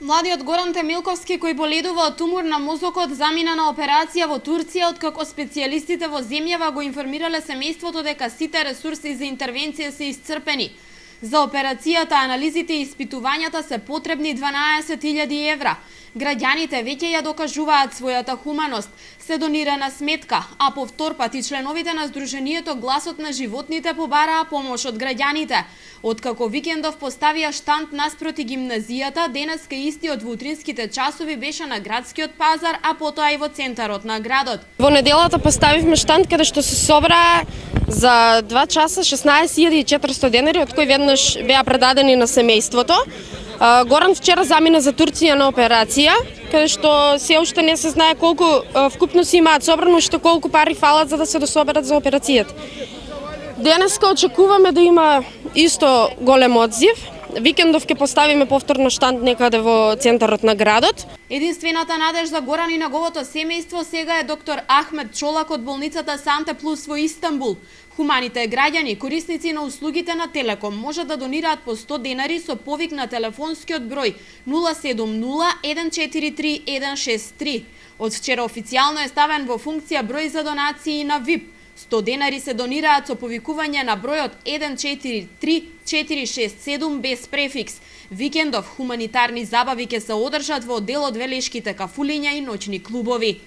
Младиот Горан Темилковски, кој боледува од тумор на мозокот, замина на операција во Турција, откако специјалистите во земјава го информирале семејството дека сите ресурси за интервенција се исцрпени. За операцијата, анализите и испитувањата се потребни 12.000 евра. Граѓаните веќе ја докажуваат својата хуманост, се донирана сметка, а повтор пат и членовите на Сдруженијето Гласот на животните побараа помош од граѓаните. Откако Викендов поставија штанд наспроти гимназијата, денеска истиот во утринските часови беше на градскиот пазар, а потоа и во центарот на градот. Во неделата поставивме штанд каде што се собраа за 2 часа 16.400 денари, од кои веднаш беа предадени на семејството. Горан вчера замина за Турција на операција, каде што се уште не се знае колку вкупно си имаат собрано, уште колку пари фалат за да се дособерат за операцијата. Денеска очекуваме да има исто голем одзив. Викендов ќе поставиме повторно штанд некаде во центарот на градот. Единствената надеж за Горан и неговото семејство сега е доктор Ахмед Чолак од болницата Санте Плюс во Истанбул. Хуманите граѓани, корисници на услугите на Телеком, можат да донираат по 100 денари со повик на телефонскиот број 070 143 163. Од вчера официјално е ставен во функција број за донации на ВИП. 100 денари се донираат со повикување на бројот 143 467 без префикс. Викендов хуманитарни забави ќе се одржат во одделот Велешките кафулиња и ноќни клубови.